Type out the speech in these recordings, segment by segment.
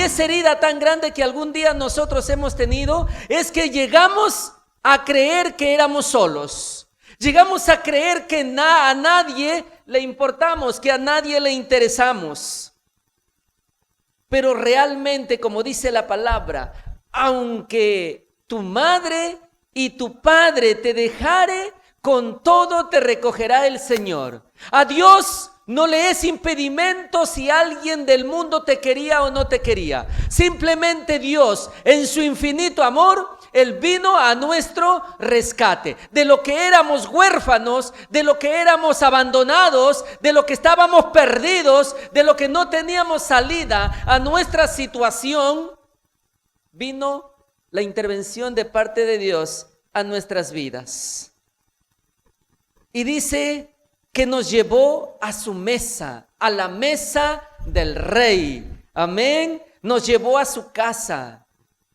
esa herida tan grande que algún día nosotros hemos tenido es que llegamos a creer que éramos solos. Llegamos a creer que a nadie le importamos, que a nadie le interesamos. Pero realmente, como dice la palabra, aunque tu madre y tu padre te dejare, con todo te recogerá el Señor. A Dios no le es impedimento si alguien del mundo te quería o no te quería. Simplemente Dios, en su infinito amor, Él vino a nuestro rescate. De lo que éramos huérfanos, de lo que éramos abandonados, de lo que estábamos perdidos, de lo que no teníamos salida a nuestra situación, vino la intervención de parte de Dios a nuestras vidas. Y dice que nos llevó a su mesa, a la mesa del rey. Amén. Nos llevó a su casa,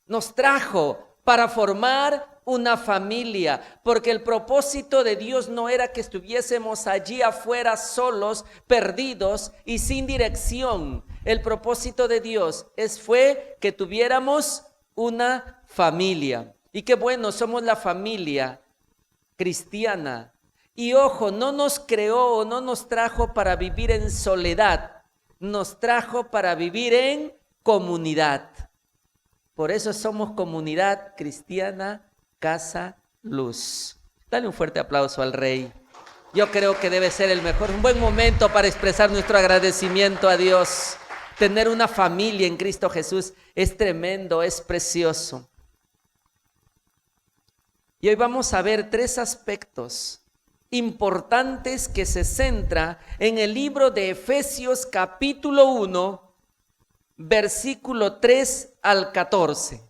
nos trajo para formar una familia, porque el propósito de Dios no era que estuviésemos allí afuera solos, perdidos y sin dirección. El propósito de Dios fue que tuviéramos una familia. Y qué bueno, somos la familia cristiana. Y ojo, no nos creó o no nos trajo para vivir en soledad, nos trajo para vivir en comunidad. Por eso somos Comunidad Cristiana Casa Luz. Dale un fuerte aplauso al Rey. Yo creo que debe ser un buen momento para expresar nuestro agradecimiento a Dios. Tener una familia en Cristo Jesús es tremendo, es precioso. Y hoy vamos a ver 3 aspectos importantes que se centra en el libro de Efesios capítulo 1, versículo 3 al 14.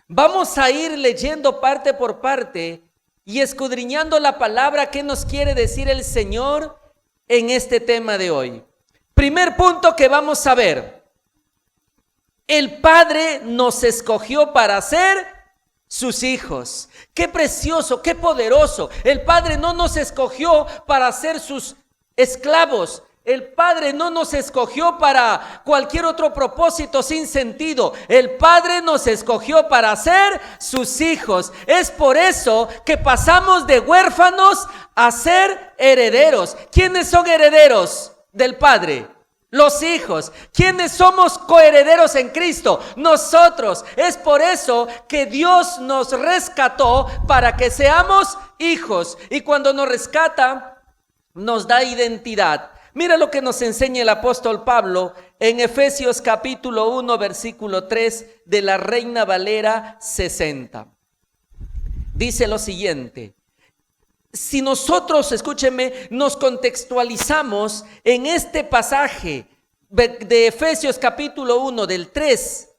Vamos a ir leyendo parte por parte y escudriñando la palabra que nos quiere decir el Señor en este tema de hoy. Primer punto que vamos a ver: el Padre nos escogió para ser sus hijos. Qué precioso, qué poderoso. El Padre no nos escogió para ser sus esclavos. El Padre no nos escogió para cualquier otro propósito sin sentido. El Padre nos escogió para ser sus hijos. Es por eso que pasamos de huérfanos a ser herederos. ¿Quiénes son herederos del Padre? Los hijos. ¿Quiénes somos coherederos en Cristo? Nosotros. Es por eso que Dios nos rescató para que seamos hijos. Y cuando nos rescata, nos da identidad. Mira lo que nos enseña el apóstol Pablo en Efesios capítulo 1, versículo 3 de la Reina Valera 60. Dice lo siguiente: si nosotros, escúcheme, nos contextualizamos en este pasaje de Efesios capítulo 1 del 3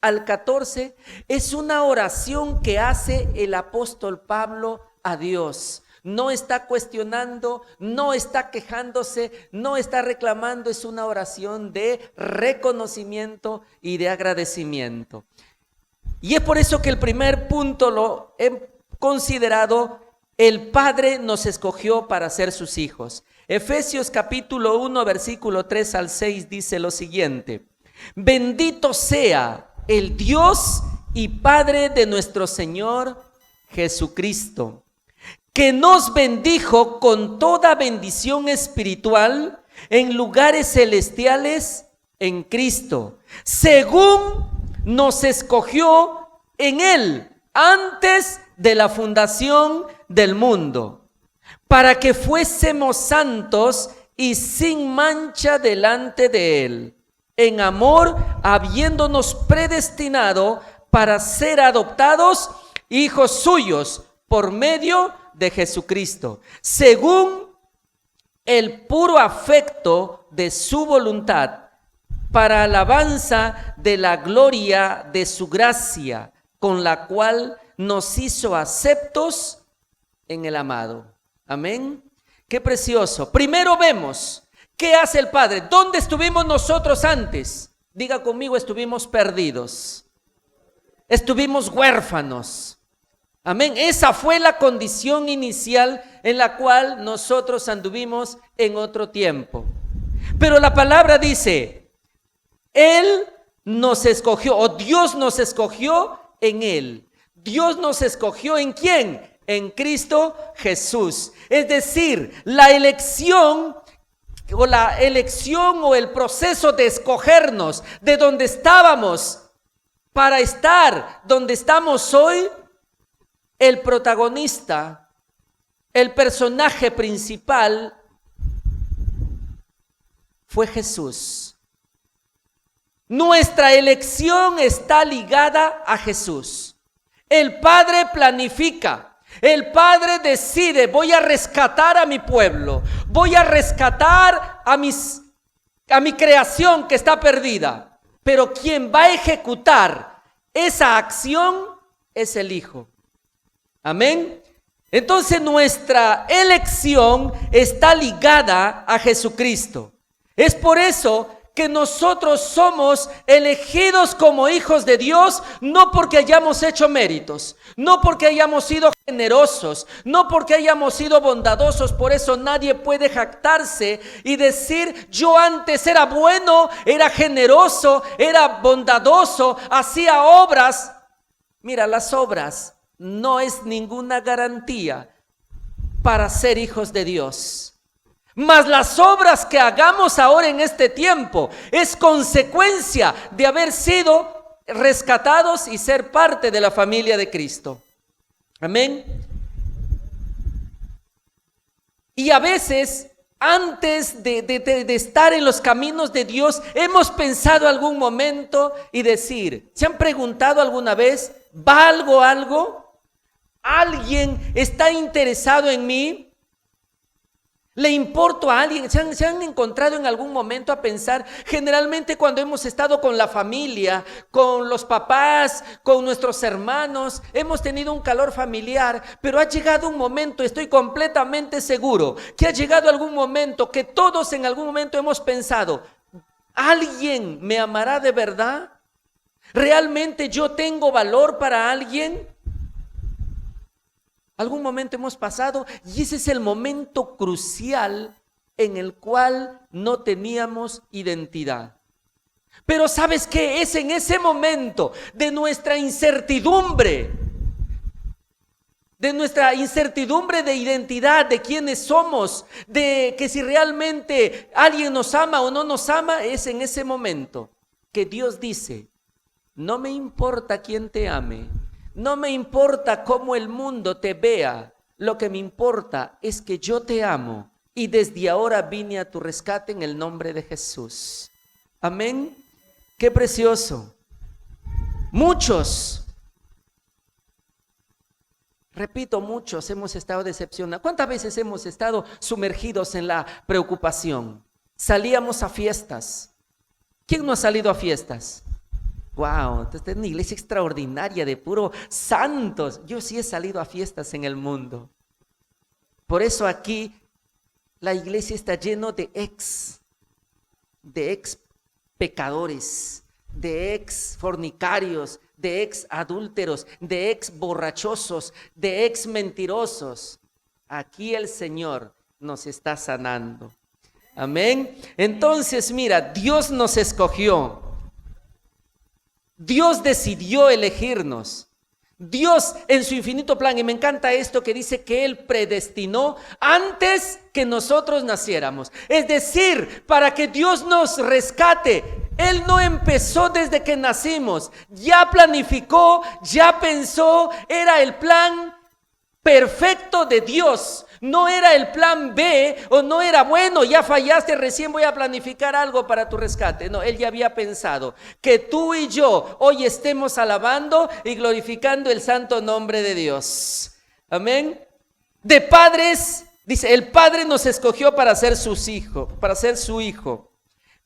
al 14, es una oración que hace el apóstol Pablo a Dios. No está cuestionando, no está quejándose, no está reclamando, es una oración de reconocimiento y de agradecimiento. Y es por eso que el primer punto lo he considerado: el Padre nos escogió para ser sus hijos. Efesios capítulo 1, versículo 3 al 6 dice lo siguiente: bendito sea el Dios y Padre de nuestro Señor Jesucristo, que nos bendijo con toda bendición espiritual en lugares celestiales en Cristo, según nos escogió en Él antes de la fundación del mundo, para que fuésemos santos y sin mancha delante de Él, en amor, habiéndonos predestinado para ser adoptados hijos suyos por medio de Jesucristo, según el puro afecto de su voluntad, para alabanza de la gloria de su gracia, con la cual nos hizo aceptos en el amado. Amén. Qué precioso. Primero vemos, ¿qué hace el Padre? ¿Dónde estuvimos nosotros antes? Diga conmigo: estuvimos perdidos. Estuvimos huérfanos. Amén. Esa fue la condición inicial en la cual nosotros anduvimos en otro tiempo. Pero la palabra dice: Él nos escogió, o Dios nos escogió en Él. Dios nos escogió ¿en quién? En Cristo Jesús. Es decir, la elección o el proceso de escogernos de donde estábamos para estar donde estamos hoy, el protagonista, el personaje principal fue Jesús. Nuestra elección está ligada a Jesús. El Padre planifica, el Padre decide, voy a rescatar a mi pueblo, voy a rescatar a mi creación que está perdida. Pero quien va a ejecutar esa acción es el Hijo. Amén. Entonces nuestra elección está ligada a Jesucristo. Es por eso que nosotros somos elegidos como hijos de Dios, no porque hayamos hecho méritos, no porque hayamos sido generosos, no porque hayamos sido bondadosos. Por eso nadie puede jactarse y decir, yo antes era bueno, era generoso, era bondadoso, hacía obras. Mira, las obras no es ninguna garantía para ser hijos de Dios. Mas las obras que hagamos ahora en este tiempo es consecuencia de haber sido rescatados y ser parte de la familia de Cristo. Amén. Y a veces, antes de estar en los caminos de Dios, hemos pensado algún momento y decir, ¿se han preguntado alguna vez, ¿valgo algo? ¿Alguien está interesado en mí? ¿Le importo a alguien? ¿Se han encontrado en algún momento a pensar? Generalmente cuando hemos estado con la familia, con los papás, con nuestros hermanos, hemos tenido un calor familiar, pero ha llegado un momento, estoy completamente seguro, que ha llegado algún momento que todos en algún momento hemos pensado, ¿alguien me amará de verdad? ¿Realmente yo tengo valor para alguien? Algún momento hemos pasado y ese es el momento crucial en el cual no teníamos identidad. Pero ¿sabes qué? Es en ese momento de nuestra incertidumbre, de identidad, de quiénes somos, de que si realmente alguien nos ama o no nos ama, es en ese momento que Dios dice, no me importa quién te ame. No me importa cómo el mundo te vea, lo que me importa es que yo te amo y desde ahora vine a tu rescate en el nombre de Jesús. Amén. Qué precioso. Muchos, repito, muchos hemos estado decepcionados. ¿Cuántas veces hemos estado sumergidos en la preocupación? Salíamos a fiestas. ¿Quién no ha salido a fiestas? Wow, esta es una iglesia extraordinaria de puro santos. Yo sí he salido a fiestas en el mundo. Por eso aquí la iglesia está lleno de ex pecadores, de ex fornicarios, de ex adúlteros, de ex borrachosos, de ex mentirosos. Aquí el Señor nos está sanando. Amén. Entonces, mira, Dios nos escogió. Dios decidió elegirnos. Dios en su infinito plan, y me encanta esto que dice que Él predestinó antes que nosotros naciéramos. Es decir, para que Dios nos rescate, Él no empezó desde que nacimos. Ya planificó, ya pensó, era el plan perfecto de Dios. No era el plan B o no era, bueno, ya fallaste, recién voy a planificar algo para tu rescate. No, Él ya había pensado que tú y yo hoy estemos alabando y glorificando el santo nombre de Dios. Amén. De padres, dice, el Padre nos escogió para ser sus hijos, para ser su hijo.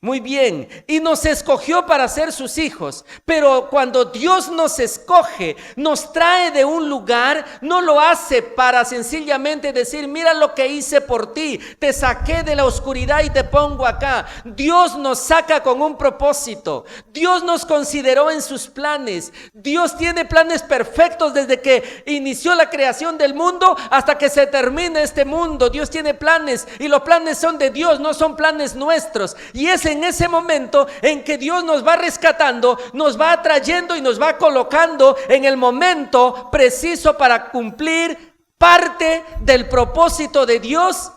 Muy bien, y nos escogió para ser sus hijos, pero cuando Dios nos escoge, nos trae de un lugar, no lo hace para sencillamente decir, mira lo que hice por ti, te saqué de la oscuridad y te pongo acá. Dios nos saca con un propósito, Dios nos consideró en sus planes, Dios tiene planes perfectos desde que inició la creación del mundo hasta que se termine este mundo. Dios tiene planes y los planes son de Dios, no son planes nuestros, y ese en ese momento en que Dios nos va rescatando, nos va atrayendo y nos va colocando en el momento preciso para cumplir parte del propósito de Dios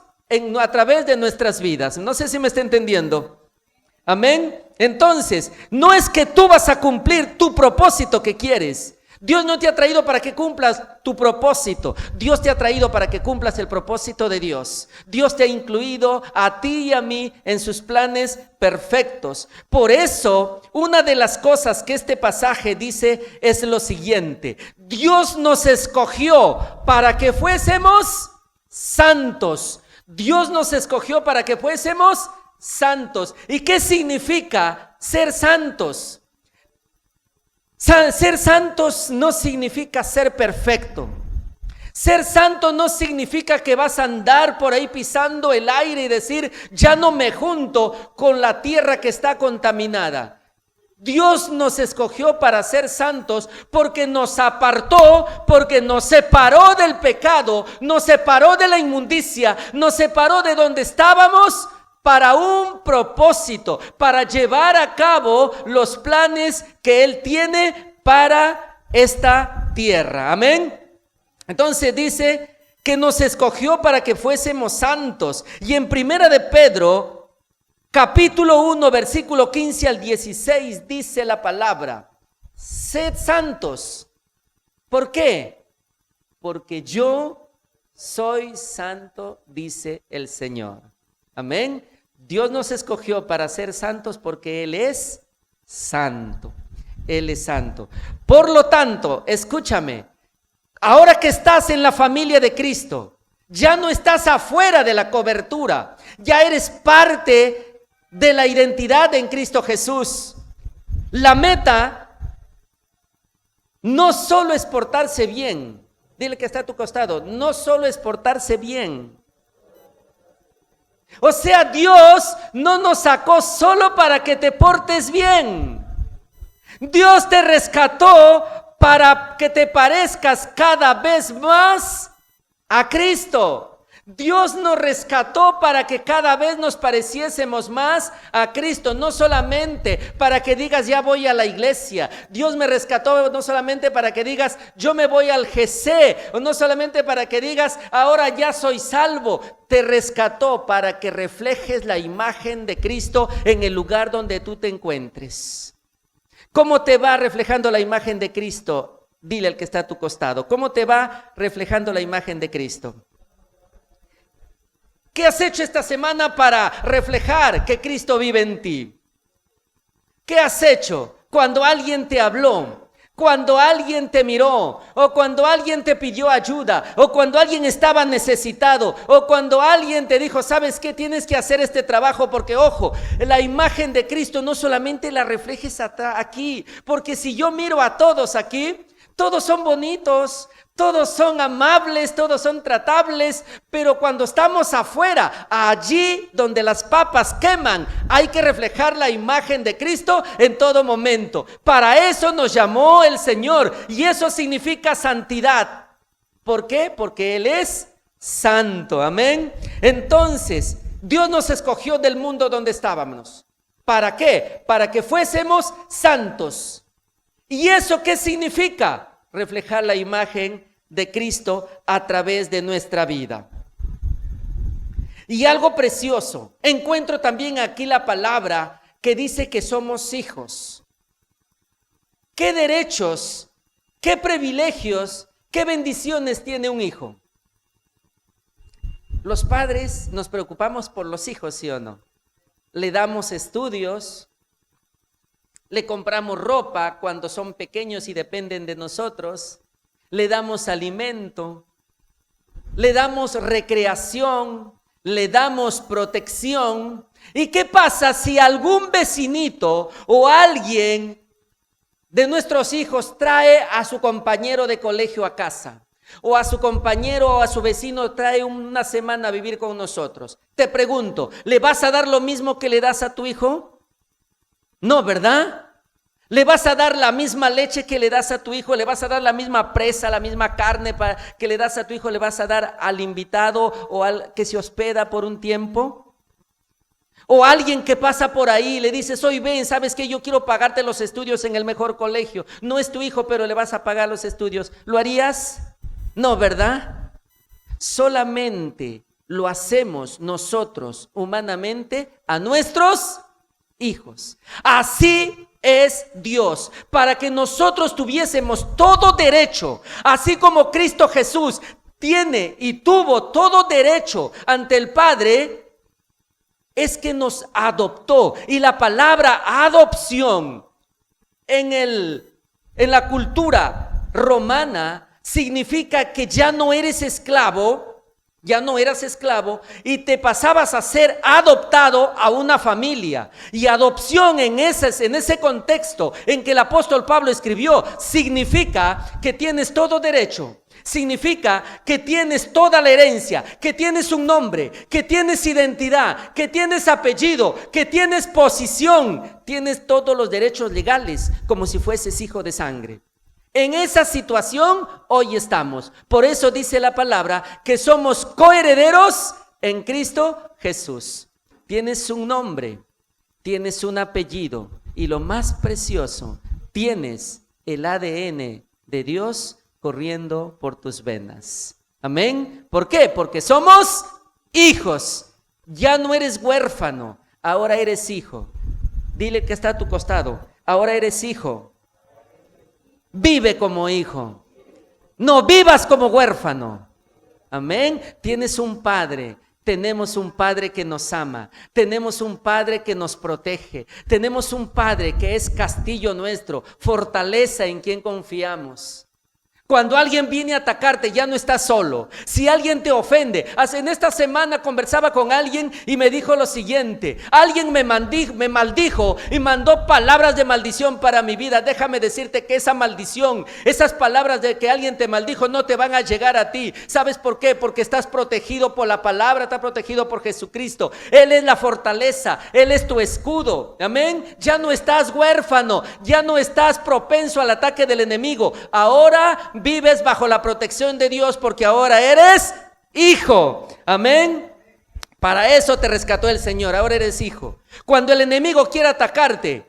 a través de nuestras vidas. No sé si me está entendiendo. Amén. Entonces, no es que tú vas a cumplir tu propósito que quieres. Dios no te ha traído para que cumplas tu propósito. Dios te ha traído para que cumplas el propósito de Dios. Dios te ha incluido a ti y a mí en sus planes perfectos. Por eso, una de las cosas que este pasaje dice es lo siguiente: Dios nos escogió para que fuésemos santos. Dios nos escogió para que fuésemos santos. ¿Y qué significa ser santos? Ser santos no significa ser perfecto. Ser santo no significa que vas a andar por ahí pisando el aire y decir, ya no me junto con la tierra que está contaminada. Dios nos escogió para ser santos porque nos apartó, porque nos separó del pecado, nos separó de la inmundicia, nos separó de donde estábamos, para un propósito, para llevar a cabo los planes que Él tiene para esta tierra. Amén. Entonces dice que nos escogió para que fuésemos santos. Y en Primera de Pedro, capítulo 1, versículo 15 al 16, dice la palabra: sed santos. ¿Por qué? Porque yo soy santo, dice el Señor. Amén. Dios nos escogió para ser santos porque Él es santo. Él es santo. Por lo tanto, escúchame, ahora que estás en la familia de Cristo, ya no estás afuera de la cobertura, ya eres parte de la identidad en Cristo Jesús. La meta no solo es portarse bien. Dile que está a tu costado, no solo es portarse bien. O sea, Dios no nos sacó solo para que te portes bien. Dios te rescató para que te parezcas cada vez más a Cristo. Dios nos rescató para que cada vez nos pareciésemos más a Cristo, no solamente para que digas ya voy a la iglesia. Dios me rescató no solamente para que digas yo me voy al GC, o no solamente para que digas ahora ya soy salvo. Te rescató para que reflejes la imagen de Cristo en el lugar donde tú te encuentres. ¿Cómo te va reflejando la imagen de Cristo? Dile al que está a tu costado, ¿cómo te va reflejando la imagen de Cristo? ¿Qué has hecho esta semana para reflejar que Cristo vive en ti? ¿Qué has hecho cuando alguien te habló? Cuando alguien te miró, o cuando alguien te pidió ayuda, o cuando alguien estaba necesitado, o cuando alguien te dijo, ¿sabes qué? Tienes que hacer este trabajo porque, ojo, la imagen de Cristo no solamente la reflejes aquí, porque si yo miro a todos aquí, todos son bonitos, todos son amables, todos son tratables, pero cuando estamos afuera, allí donde las papas queman, hay que reflejar la imagen de Cristo en todo momento. Para eso nos llamó el Señor y eso significa santidad. ¿Por qué? Porque Él es santo, amén. Entonces, Dios nos escogió del mundo donde estábamos. ¿Para qué? Para que fuésemos santos. ¿Y eso qué significa? Reflejar la imagen de Cristo a través de nuestra vida. Y algo precioso, encuentro también aquí la palabra que dice que somos hijos. ¿Qué derechos, qué privilegios, qué bendiciones tiene un hijo? Los padres nos preocupamos por los hijos, ¿sí o no? Le damos estudios, le compramos ropa cuando son pequeños y dependen de nosotros, le damos alimento, le damos recreación, le damos protección. ¿Y qué pasa si algún vecinito o alguien de nuestros hijos trae a su compañero de colegio a casa? O a su compañero o a su vecino trae una semana a vivir con nosotros. Te pregunto, ¿le vas a dar lo mismo que le das a tu hijo? No, ¿verdad? ¿Le vas a dar la misma leche que le das a tu hijo? ¿Le vas a dar la misma presa, la misma carne que le das a tu hijo? ¿Le vas a dar al invitado o al que se hospeda por un tiempo? O alguien que pasa por ahí y le dices, oye, ven, ¿sabes qué? Yo quiero pagarte los estudios en el mejor colegio. No es tu hijo, pero le vas a pagar los estudios. ¿Lo harías? No, ¿verdad? Solamente lo hacemos nosotros humanamente a nuestros hijos. Así es Dios, para que nosotros tuviésemos todo derecho, así como Cristo Jesús tiene y tuvo todo derecho ante el Padre, es que nos adoptó. Y la palabra adopción en la cultura romana significa que ya no eres esclavo, ya no eras esclavo y te pasabas a ser adoptado a una familia. Y adopción en ese contexto en que el apóstol Pablo escribió, significa que tienes todo derecho. Significa que tienes toda la herencia, que tienes un nombre, que tienes identidad, que tienes apellido, que tienes posición, tienes todos los derechos legales como si fueses hijo de sangre. En esa situación hoy estamos. Por eso dice la palabra que somos coherederos en Cristo Jesús. Tienes un nombre, tienes un apellido y lo más precioso, tienes el ADN de Dios corriendo por tus venas. Amén. ¿Por qué? Porque somos hijos. Ya no eres huérfano, ahora eres hijo. Dile que está a tu costado, ahora eres hijo. Vive como hijo. No vivas como huérfano. Amén. Tienes un padre. Tenemos un Padre que nos ama, tenemos un Padre que nos protege, tenemos un Padre que es castillo nuestro, fortaleza en quien confiamos. Cuando alguien viene a atacarte, ya no estás solo. Si alguien te ofende, en esta semana conversaba con alguien y me dijo lo siguiente: alguien me maldijo y mandó palabras de maldición para mi vida. Déjame decirte que esa maldición, esas palabras de que alguien te maldijo no te van a llegar a ti. ¿Sabes por qué? Porque estás protegido por la palabra, estás protegido por Jesucristo. Él es la fortaleza, Él es tu escudo. Amén. Ya no estás huérfano, ya no estás propenso al ataque del enemigo. Ahora vives bajo la protección de Dios porque ahora eres hijo. Amén. Para eso te rescató el Señor, ahora eres hijo. Cuando el enemigo quiere atacarte,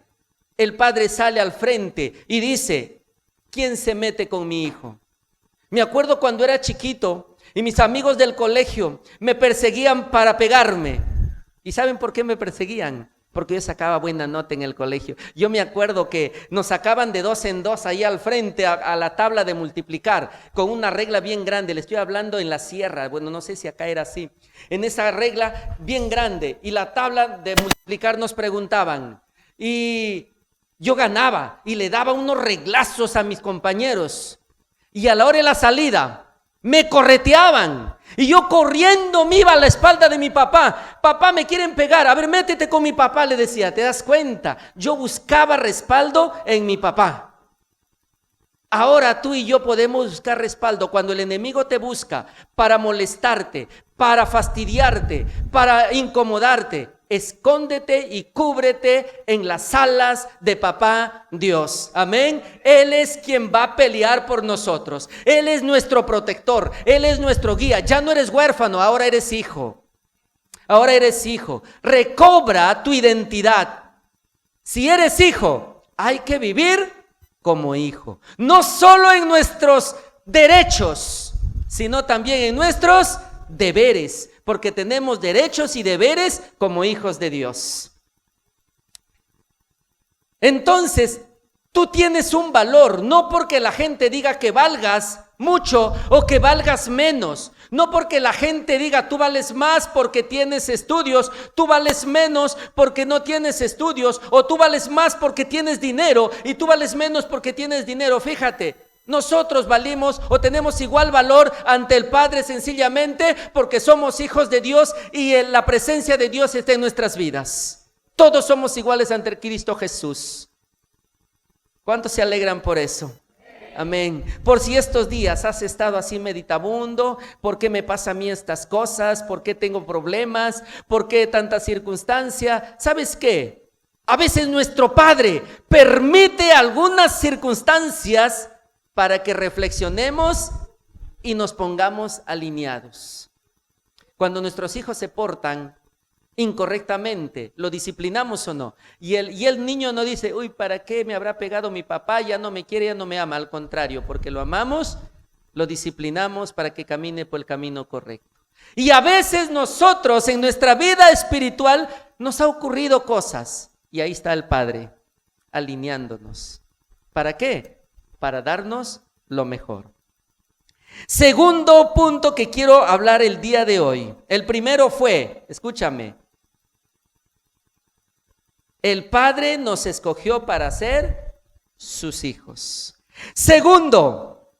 el padre sale al frente y dice: ¿quién se mete con mi hijo? Me acuerdo cuando era chiquito y mis amigos del colegio me perseguían para pegarme. ¿Y saben por qué me perseguían? Porque yo sacaba buena nota en el colegio. Yo me acuerdo que nos sacaban de 2 en 2 ahí al frente a la tabla de multiplicar con una regla bien grande. Le estoy hablando en la sierra, bueno, no sé si acá era así. En esa regla bien grande y la tabla de multiplicar nos preguntaban. Y yo ganaba y le daba unos reglazos a mis compañeros. Y a la hora de la salida me correteaban. Y yo corriendo me iba a la espalda de mi papá. Papá, me quieren pegar. A ver, métete con mi papá, le decía. ¿Te das cuenta? Yo buscaba respaldo en mi papá. Ahora tú y yo podemos buscar respaldo cuando el enemigo te busca para molestarte, para fastidiarte, para incomodarte. Escóndete y cúbrete en las alas de papá Dios. Amén. Él es quien va a pelear por nosotros. Él es nuestro protector. Él es nuestro guía. Ya no eres huérfano, ahora eres hijo. Ahora eres hijo. Recobra tu identidad. Si eres hijo, hay que vivir como hijo. No solo en nuestros derechos, sino también en nuestros deberes. Porque tenemos derechos y deberes como hijos de Dios. Entonces, tú tienes un valor, no porque la gente diga que valgas mucho o que valgas menos. No porque la gente diga tú vales más porque tienes estudios, tú vales menos porque no tienes estudios, o tú vales más porque tienes dinero y tú vales menos porque tienes dinero. Fíjate. Nosotros valimos o tenemos igual valor ante el Padre sencillamente porque somos hijos de Dios y la presencia de Dios está en nuestras vidas. Todos somos iguales ante Cristo Jesús. ¿Cuántos se alegran por eso? Amén. Por si estos días has estado así meditabundo, ¿por qué me pasa a mí estas cosas? ¿Por qué tengo problemas? ¿Por qué tanta circunstancia? ¿Sabes qué? A veces nuestro Padre permite algunas circunstancias para que reflexionemos y nos pongamos alineados. Cuando nuestros hijos se portan incorrectamente, ¿lo disciplinamos o no? Y el niño no dice, uy, ¿para qué me habrá pegado mi papá? Ya no me quiere, ya no me ama. Al contrario, porque lo amamos, lo disciplinamos para que camine por el camino correcto. Y a veces nosotros en nuestra vida espiritual nos ha ocurrido cosas. Y ahí está el Padre, alineándonos. ¿Para qué? Para darnos lo mejor. Segundo punto que quiero hablar el día de hoy. El primero fue, escúchame, el Padre nos escogió para ser sus hijos. Segundo,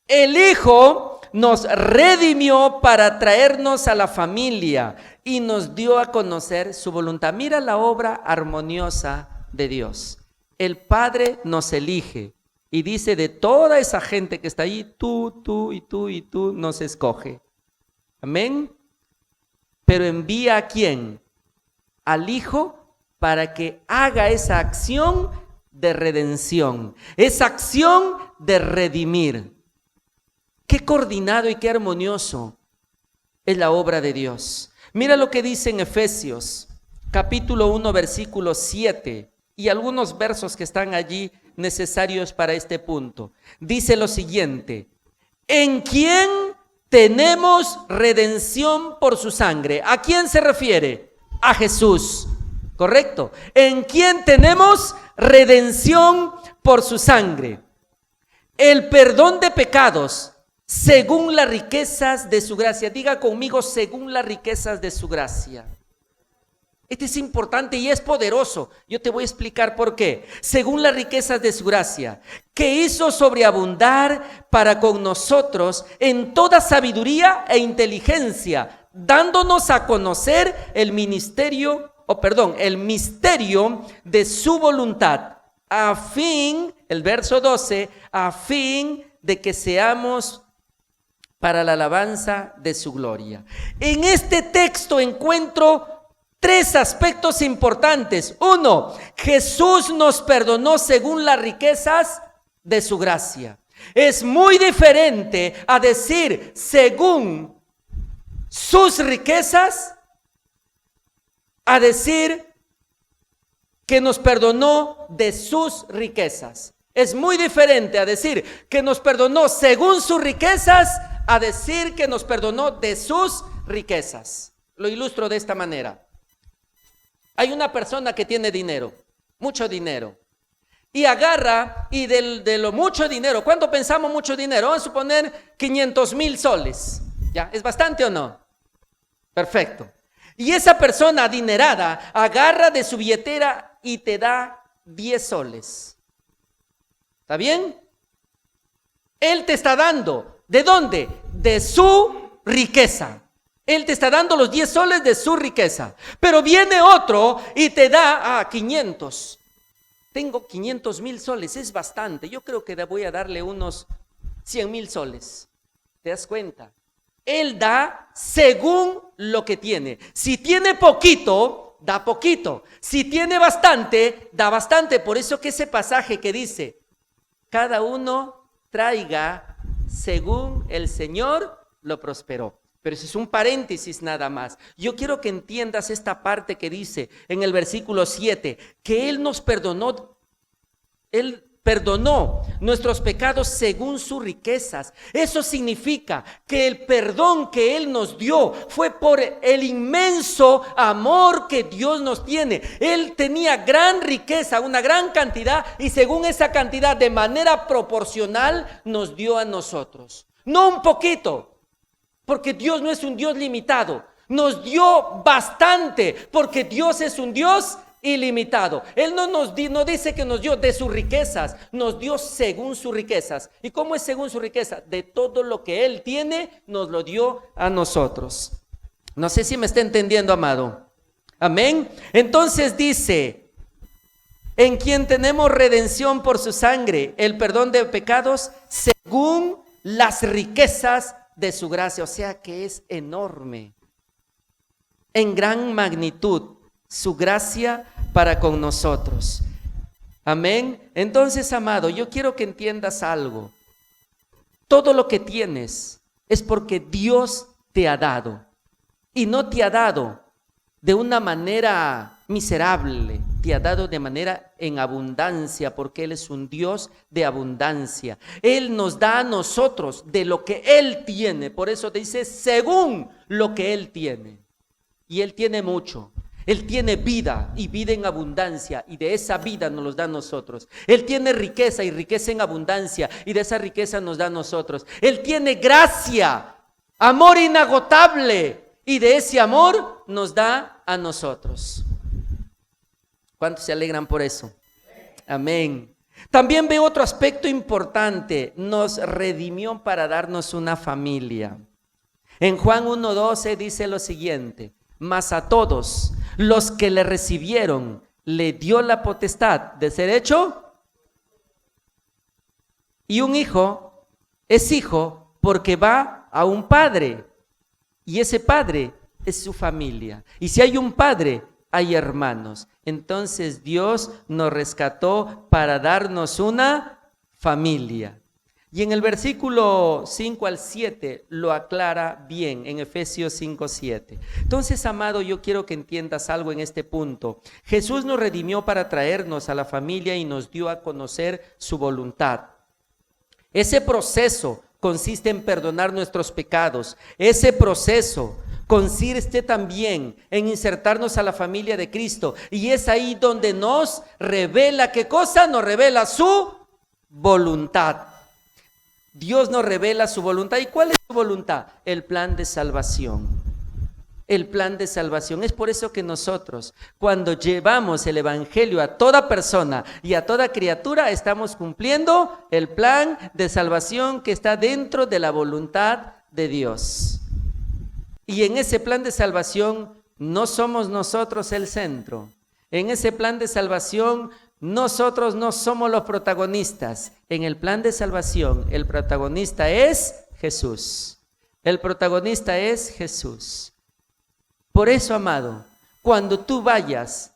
el Hijo nos redimió para traernos a la familia y nos dio a conocer su voluntad. Mira la obra armoniosa de Dios. El Padre nos elige y dice, de toda esa gente que está ahí, tú y tú nos escoge. Amén. Pero envía ¿a quién? Al Hijo para que haga esa acción de redención, esa acción de redimir. Qué coordinado y qué armonioso es la obra de Dios. Mira lo que dice en Efesios, capítulo 1, versículo 7, y algunos versos que están allí necesarios para este punto. Dice lo siguiente: en quien tenemos redención por su sangre. ¿A quién se refiere? A Jesús, ¿correcto? En quien tenemos redención por su sangre, el perdón de pecados, según las riquezas de su gracia. Diga conmigo, según las riquezas de su gracia. Este es importante y es poderoso. Yo te voy a explicar por qué. Según las riquezas de su gracia, que hizo sobreabundar para con nosotros en toda sabiduría e inteligencia, dándonos a conocer el misterio de su voluntad, a fin, el verso 12, a fin de que seamos para la alabanza de su gloria. En este texto encuentro tres aspectos importantes. Uno, Jesús nos perdonó según las riquezas de su gracia. Es muy diferente a decir según sus riquezas, a decir que nos perdonó de sus riquezas. Es muy diferente a decir que nos perdonó según sus riquezas, a decir que nos perdonó de sus riquezas. Lo ilustro de esta manera. Hay una persona que tiene dinero, mucho dinero, y agarra y de lo mucho dinero, ¿cuánto pensamos mucho dinero? Vamos a suponer 500,000 soles. ¿Ya? ¿Es bastante o no? Perfecto. Y esa persona adinerada agarra de su billetera y te da 10 soles. ¿Está bien? Él te está dando, ¿de dónde? De su riqueza. Él te está dando los 10 soles de su riqueza. Pero viene otro y te da 500. Tengo 500,000 soles, es bastante. Yo creo que voy a darle unos 100,000 soles. ¿Te das cuenta? Él da según lo que tiene. Si tiene poquito, da poquito. Si tiene bastante, da bastante. Por eso que ese pasaje que dice, cada uno traiga según el Señor lo prosperó. Pero eso es un paréntesis nada más. Yo quiero que entiendas esta parte que dice en el versículo 7, que Él nos perdonó. Él perdonó nuestros pecados según sus riquezas. Eso significa que el perdón que Él nos dio fue por el inmenso amor que Dios nos tiene. Él tenía gran riqueza, una gran cantidad, y según esa cantidad, de manera proporcional, nos dio a nosotros. No un poquito, porque Dios no es un Dios limitado. Nos dio bastante, porque Dios es un Dios ilimitado. Él no dice que nos dio de sus riquezas, nos dio según sus riquezas. ¿Y cómo es según su riqueza? De todo lo que Él tiene, nos lo dio a nosotros. No sé si me está entendiendo, amado. Amén. Entonces dice, en quien tenemos redención por su sangre, el perdón de pecados, según las riquezas de su gracia. O sea que es enorme, en gran magnitud, su gracia para con nosotros. Amén. Entonces, amado, yo quiero que entiendas algo. Todo lo que tienes es porque Dios te ha dado. Y no te ha dado de una manera miserable, te ha dado de manera en abundancia, porque Él es un Dios de abundancia. Él nos da a nosotros de lo que Él tiene, por eso dice según lo que Él tiene. Y Él tiene mucho. Él tiene vida y vida en abundancia, y de esa vida nos los da a nosotros. Él tiene riqueza y riqueza en abundancia, y de esa riqueza nos da a nosotros. Él tiene gracia, amor inagotable, y de ese amor nos da a nosotros. ¿Cuántos se alegran por eso? Amén. También veo otro aspecto importante. Nos redimió para darnos una familia. En Juan 1:12 dice lo siguiente: mas a todos los que le recibieron, le dio la potestad de ser hecho. Y un hijo es hijo porque va a un padre. Y ese padre es su familia. Y si hay un padre, hay hermanos. Entonces Dios nos rescató para darnos una familia. Y en el versículo 5 al 7 lo aclara bien, en Efesios 5:7. Entonces, amado, yo quiero que entiendas algo en este punto. Jesús nos redimió para traernos a la familia y nos dio a conocer su voluntad. Ese proceso consiste en perdonar nuestros pecados. Ese proceso consiste también en insertarnos a la familia de Cristo. Y es ahí donde nos revela, ¿qué cosa? Nos revela su voluntad. Dios nos revela su voluntad. ¿Y cuál es su voluntad? El plan de salvación. El plan de salvación. Es por eso que nosotros, cuando llevamos el evangelio a toda persona y a toda criatura, estamos cumpliendo el plan de salvación que está dentro de la voluntad de Dios. Y en ese plan de salvación no somos nosotros el centro. En ese plan de salvación nosotros no somos los protagonistas. En el plan de salvación el protagonista es Jesús. El protagonista es Jesús. Por eso, amado, cuando tú vayas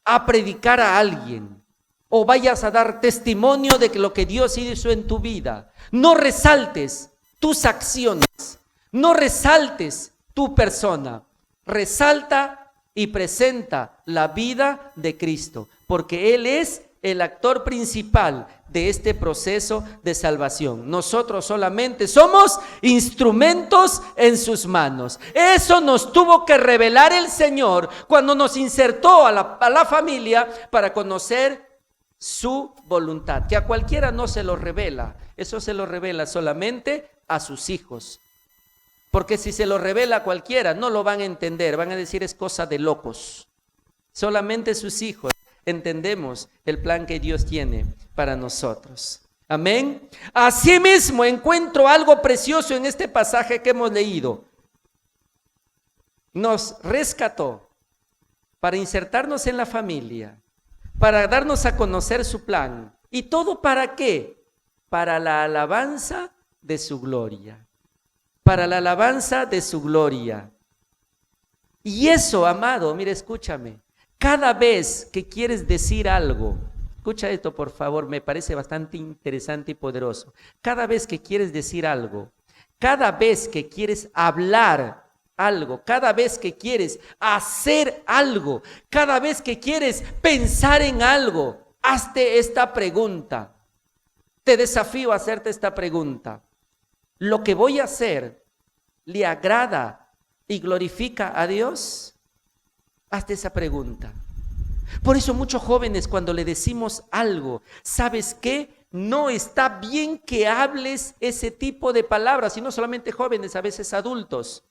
a predicar a alguien o vayas a dar testimonio de lo que Dios hizo en tu vida, no resaltes tus acciones, no resaltes tu persona, resalta y presenta la vida de Cristo, porque Él es el actor principal de este proceso de salvación. Nosotros solamente somos instrumentos en sus manos. Eso nos tuvo que revelar el Señor cuando nos insertó a la familia para conocer su voluntad, que a cualquiera no se lo revela. Eso se lo revela solamente a sus hijos. Porque si se lo revela a cualquiera, no lo van a entender, van a decir es cosa de locos. Solamente sus hijos entendemos el plan que Dios tiene para nosotros. Amén. Asimismo, encuentro algo precioso en este pasaje que hemos leído. Nos rescató para insertarnos en la familia, para darnos a conocer su plan. ¿Y todo para qué? Para la alabanza de su gloria. Para la alabanza de su gloria. Y eso, amado, mire, escúchame. Cada vez que quieres decir algo, escucha esto por favor, me parece bastante interesante y poderoso. Cada vez que quieres decir algo, cada vez que quieres hablar algo, cada vez que quieres hacer algo, cada vez que quieres pensar en algo, hazte esta pregunta. Te desafío a hacerte esta pregunta. ¿Lo que voy a hacer le agrada y glorifica a Dios? Hazte esa pregunta. Por eso muchos jóvenes cuando le decimos algo, ¿sabes qué? No está bien que hables ese tipo de palabras, y no solamente jóvenes, a veces adultos.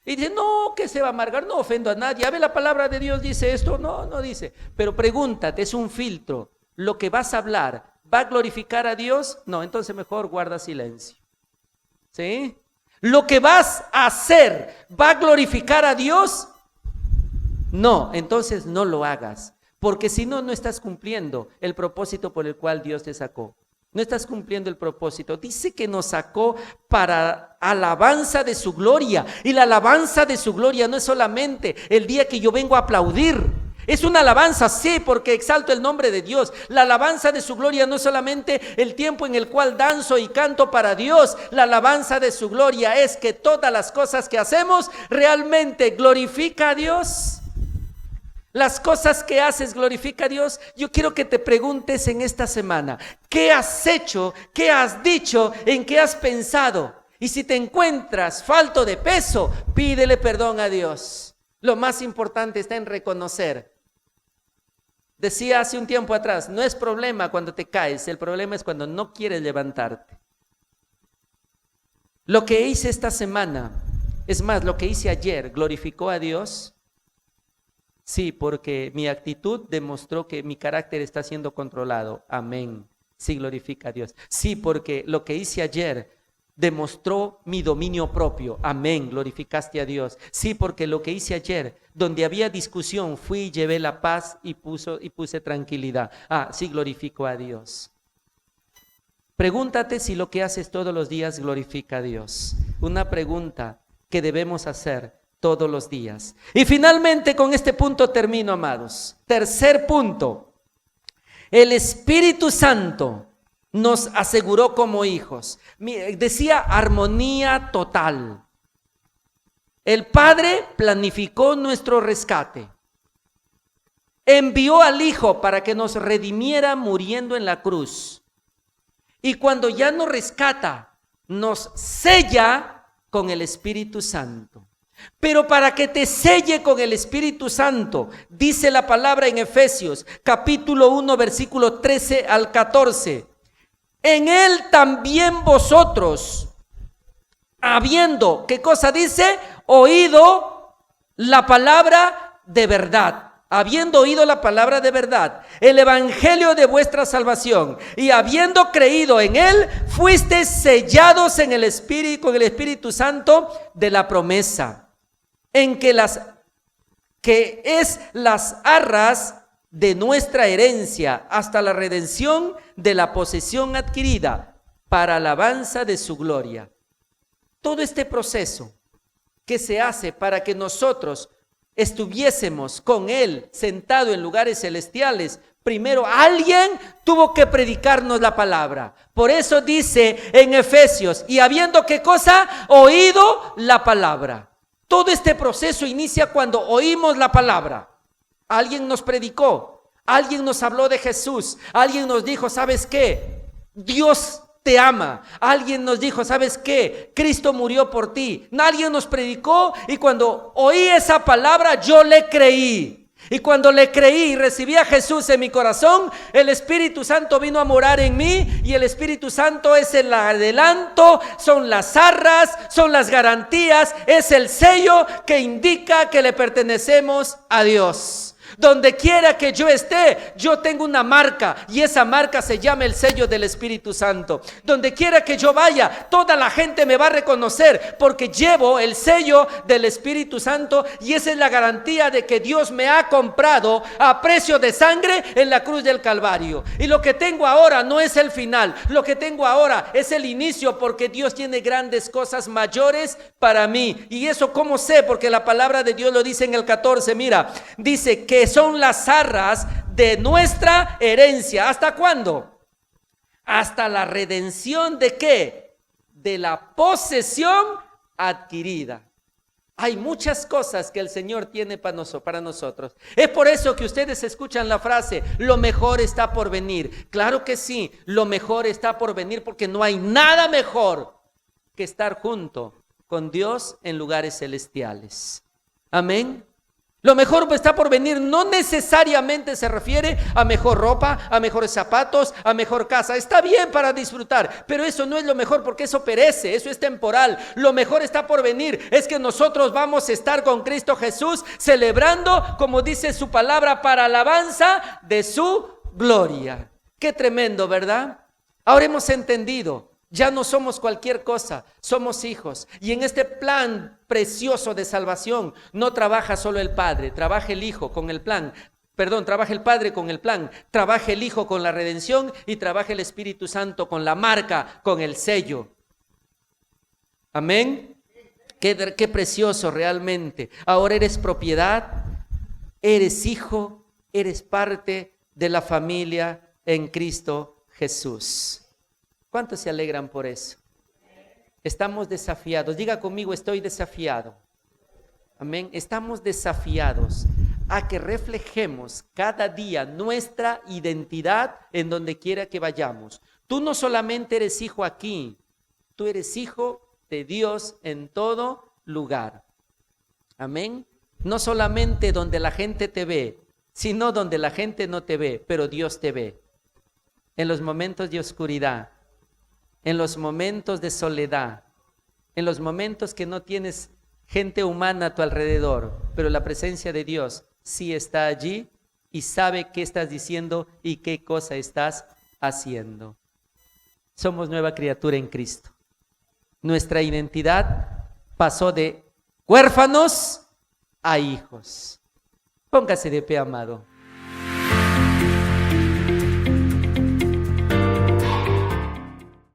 Y dicen, no, que se va a amargar, no ofendo a nadie. A ver, la palabra de Dios dice esto, no dice. Pero pregúntate, es un filtro. ¿Lo que vas a hablar va a glorificar a Dios? No, entonces mejor guarda silencio. ¿Sí? ¿Lo que vas a hacer va a glorificar a Dios? No, entonces no lo hagas, porque si no, no estás cumpliendo el propósito por el cual Dios te sacó. No estás cumpliendo el propósito. Dice que nos sacó para alabanza de su gloria, y la alabanza de su gloria no es solamente el día que yo vengo a aplaudir, Es una alabanza, sí, porque exalto el nombre de Dios. La alabanza de su gloria no es solamente el tiempo en el cual danzo y canto para Dios. La alabanza de su gloria es que todas las cosas que hacemos realmente glorifica a Dios. Las cosas que haces glorifica a Dios. Yo quiero que te preguntes en esta semana, ¿qué has hecho? ¿Qué has dicho? ¿En qué has pensado? Y si te encuentras falto de peso, pídele perdón a Dios. Lo más importante está en reconocer. Decía hace un tiempo atrás, no es problema cuando te caes, el problema es cuando no quieres levantarte. Lo que hice esta semana, es más, lo que hice ayer, ¿glorificó a Dios? Sí, porque mi actitud demostró que mi carácter está siendo controlado. Amén. Sí, glorifica a Dios. Sí, porque lo que hice ayer demostró mi dominio propio. Amén, glorificaste a Dios. Sí, porque lo que hice ayer, donde había discusión, fui y llevé la paz y puse tranquilidad. Sí, glorifico a Dios. Pregúntate si lo que haces todos los días glorifica a Dios. Una pregunta que debemos hacer todos los días. Y finalmente con este punto termino, amados. Tercer punto. El Espíritu Santo nos aseguró como hijos. Decía armonía total. El Padre planificó nuestro rescate. Envió al Hijo para que nos redimiera muriendo en la cruz. Y cuando ya nos rescata, nos sella con el Espíritu Santo. Pero para que te selle con el Espíritu Santo, dice la palabra en Efesios, capítulo 1, versículo 13 al 14. En él también vosotros, habiendo, ¿qué cosa dice? Oído la palabra de verdad. Habiendo oído la palabra de verdad, el evangelio de vuestra salvación, y habiendo creído en él, fuisteis sellados en el Espíritu, con el Espíritu Santo de la promesa, en que es las arras de nuestra herencia, hasta la redención de la posesión adquirida, para alabanza de su gloria. Todo este proceso que se hace para que nosotros estuviésemos con él sentado en lugares celestiales, primero alguien tuvo que predicarnos la palabra. Por eso dice en Efesios, y habiendo ¿qué cosa? Oído la palabra. Todo este proceso inicia cuando oímos la palabra. Alguien nos predicó, alguien nos habló de Jesús, alguien nos dijo, ¿sabes qué? Dios te ama. Alguien nos dijo, ¿sabes qué? Cristo murió por ti. Alguien nos predicó y cuando oí esa palabra yo le creí. Y cuando le creí y recibí a Jesús en mi corazón, el Espíritu Santo vino a morar en mí, y el Espíritu Santo es el adelanto, son las arras, son las garantías, es el sello que indica que le pertenecemos a Dios. Donde quiera que yo esté, yo tengo una marca, y esa marca se llama el sello del Espíritu Santo. Donde quiera que yo vaya, toda la gente me va a reconocer porque llevo el sello del Espíritu Santo, y esa es la garantía de que Dios me ha comprado a precio de sangre en la cruz del Calvario. Y lo que tengo ahora no es el final, lo que tengo ahora es el inicio, porque Dios tiene grandes cosas mayores para mí. Y eso ¿cómo sé? Porque la palabra de Dios lo dice en el 14, mira, dice que son las arras de nuestra herencia. ¿Hasta cuándo? Hasta la redención ¿de qué? De la posesión adquirida. Hay muchas cosas que el Señor tiene para nosotros. Es por eso que ustedes escuchan la frase, lo mejor está por venir. Claro que sí, lo mejor está por venir, porque no hay nada mejor que estar junto con Dios en lugares celestiales. Amén. Lo mejor está por venir. No necesariamente se refiere a mejor ropa, a mejores zapatos, a mejor casa. Está bien para disfrutar, pero eso no es lo mejor, porque eso perece, eso es temporal. Lo mejor está por venir. Es que nosotros vamos a estar con Cristo Jesús celebrando, como dice su palabra, para alabanza de su gloria. Qué tremendo, ¿verdad? Ahora hemos entendido. Ya no somos cualquier cosa, somos hijos. Y en este plan precioso de salvación no trabaja solo el Padre, trabaja el Hijo con el plan. Trabaja el Padre con el plan, trabaja el Hijo con la redención y trabaja el Espíritu Santo con la marca, con el sello. Amén. Qué precioso realmente. Ahora eres propiedad, eres hijo eres parte de la familia en Cristo Jesús. ¿Cuántos se alegran por eso? Estamos desafiados. Diga conmigo, estoy desafiado. Amén. Estamos desafiados a que reflejemos cada día nuestra identidad en donde quiera que vayamos. Tú no solamente eres hijo aquí, tú eres hijo de Dios en todo lugar. Amén. No solamente donde la gente te ve, sino donde la gente no te ve, pero Dios te ve. En los momentos de oscuridad, en los momentos de soledad, en los momentos que no tienes gente humana a tu alrededor, pero la presencia de Dios sí está allí y sabe qué estás diciendo y qué cosa estás haciendo. Somos nueva criatura en Cristo. Nuestra identidad pasó de huérfanos a hijos. Póngase de pie, amado.